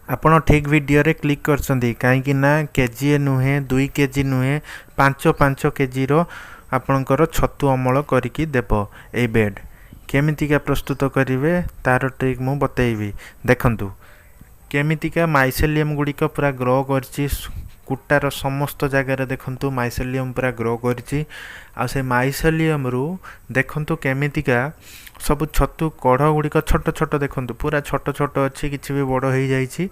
ଆପଣ ଠିକ୍ ଭିଡ଼ିଓରେ କ୍ଲିକ୍ କରିଛନ୍ତି କାହିଁକି ନା କେଜିଏ ନୁହେଁ 2 କେଜି ନୁହେଁ 5 କେଜିର ଆପଣଙ୍କର ଛତୁ ଅମଳ କରିକି ଦେବ ଏଇ ବେଡ୍। କେମିତିକା ପ୍ରସ୍ତୁତ କରିବେ ତାର ଟ୍ରିକ୍ ମୁଁ ବତେଇବି। ଦେଖନ୍ତୁ କେମିତିକା ମାଇସେଲିୟମ୍ ଗୁଡ଼ିକ ପୁରା ଗ୍ରୋ କରିଛି। କୁଟାର ସମସ୍ତ ଜାଗାରେ ଦେଖନ୍ତୁ ମାଇସେଲିୟମ୍ ପୁରା ଗ୍ରୋ କରିଛି। ଆଉ ସେ ମାଇସେଲିୟମ୍ରୁ ଦେଖନ୍ତୁ କେମିତିକା ସବୁ ଛତୁ କଢ଼ ଗୁଡ଼ିକ ଛୋଟ ଛୋଟ ଦେଖନ୍ତୁ ପୁରା ଛୋଟ ଛୋଟ ଅଛି, କିଛି ବି ବଡ଼ ହେଇଯାଇଛି।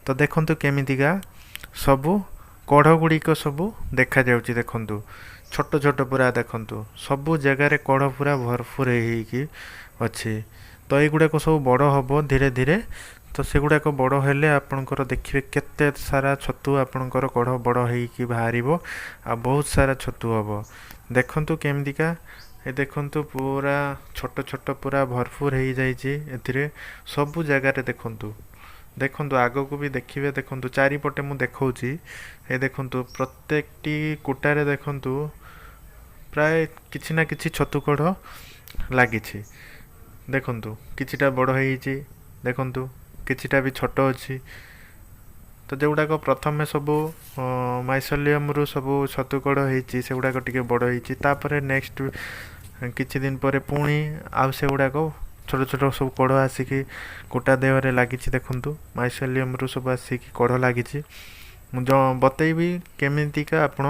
ତ ଦେଖନ୍ତୁ କେମିତିକା ସବୁ କଢ଼ ଗୁଡ଼ିକ ସବୁ ଦେଖାଯାଉଛି। ଦେଖନ୍ତୁ ଛୋଟ ଛୋଟ ପୁରା ଦେଖନ୍ତୁ ସବୁ ଜାଗାରେ କଢ଼ ପୁରା ଭରପୁର ହେଇକି ଅଛି। ତ ଏଇଗୁଡ଼ାକ ସବୁ ବଡ଼ ହେବ ଧୀରେ ଧୀରେ। ତ ସେଗୁଡ଼ାକ ବଡ଼ ହେଲେ ଆପଣଙ୍କର ଦେଖିବେ କେତେ ସାରା ଛତୁ ଆପଣଙ୍କର କଢ଼ ବଡ଼ ହେଇକି ବାହାରିବ ଆଉ ବହୁତ ସାରା ଛତୁ ହେବ। ଦେଖନ୍ତୁ କେମିତିକା ଏ ଦେଖନ୍ତୁ ପୁରା ଛୋଟ ଛୋଟ ପୁରା ଭରପୁର ହେଇଯାଇଛି ଏଥିରେ ସବୁ ଜାଗାରେ। ଦେଖନ୍ତୁ ଆଗକୁ ବି ଦେଖିବେ। ଦେଖନ୍ତୁ ଚାରିପଟେ ମୁଁ ଦେଖଉଛି। ଏ ଦେଖନ୍ତୁ ପ୍ରତ୍ୟେକଟି କୁଟାରେ ଦେଖନ୍ତୁ ପ୍ରାୟ କିଛି ନା କିଛି ଛତୁ କଢ଼ ଲାଗିଛି। ଦେଖନ୍ତୁ କିଛିଟା ବଡ଼ ହେଇଛି, ଦେଖନ୍ତୁ କିଛିଟା ବି ଛୋଟ ଅଛି। ତ ଯେଉଁଗୁଡ଼ାକ ପ୍ରଥମେ ସବୁ ମାଇସେଲିୟମ୍ରୁ ସବୁ ଛତୁ କଢ଼ ହେଇଛି ସେଗୁଡ଼ାକ ଟିକେ ବଡ଼ ହେଇଛି। ତାପରେ ନେକ୍ସଟ କିଛି ଦିନ ପରେ ପୁଣି ଆଉ ସେଗୁଡ଼ାକ ଛୋଟ ଛୋଟ ସବୁ କଢ଼ ଆସିକି କୁଟା ଦେହରେ ଲାଗିଛି। ଦେଖନ୍ତୁ ମାଇସେଲିୟମ୍ରୁ ସବୁ ଆସିକି କଢ଼ ଲାଗିଛି। ମୁଁ ବତେଇବି କେମିତିକା ଆପଣ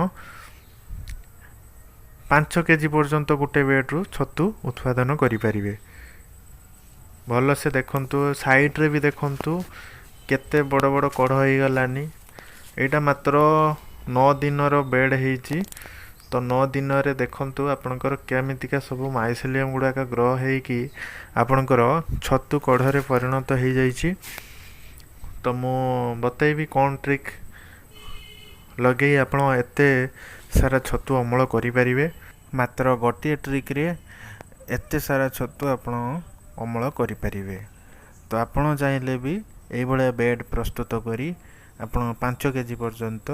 5 କେଜି ପର୍ଯ୍ୟନ୍ତ ଗୋଟେ ବେଡ୍ରୁ ଛତୁ ଉତ୍ପାଦନ କରିପାରିବେ। ଭଲସେ ଦେଖନ୍ତୁ ସାଇଡ଼୍ରେ ବି ଦେଖନ୍ତୁ କେତେ ବଡ଼ ବଡ଼ କଢ଼ ହେଇଗଲାନି। ଏଇଟା ମାତ୍ର 9 ଦିନର ବେଡ୍ ହେଇଛି। ତ 9 ଦିନରେ ଦେଖନ୍ତୁ ଆପଣଙ୍କର କେମିତିକା ସବୁ ମାଇସେଲିୟମ୍ ଗୁଡ଼ାକ ଗ୍ରୋ ହେଇକି ଆପଣଙ୍କର ଛତୁ କଢ଼ରେ ପରିଣତ ହେଇଯାଇଛି। ତ ମୁଁ ବତେଇବି କ'ଣ ଟ୍ରିକ୍ ଲଗେଇ ଆପଣ ଏତେ ସାରା ଛତୁ ଅମଳ କରିପାରିବେ। ମାତ୍ର ଗୋଟିଏ ଟ୍ରିକ୍ରେ ଏତେ ସାରା ଛତୁ ଆପଣ ଅମଳ କରିପାରିବେ। ତ ଆପଣ ଚାହିଁଲେ ବି ଏଇଭଳିଆ ବେଡ୍ ପ୍ରସ୍ତୁତ କରି ଆପଣ 5 କେଜି ପର୍ଯ୍ୟନ୍ତ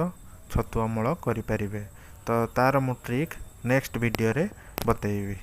ଛତୁ ଅମଳ କରିପାରିବେ। ତ ତାର ମୁଁ ଟ୍ରିକ୍ ନେକ୍ସଟ ଭିଡ଼ିଓରେ ବତେଇବି।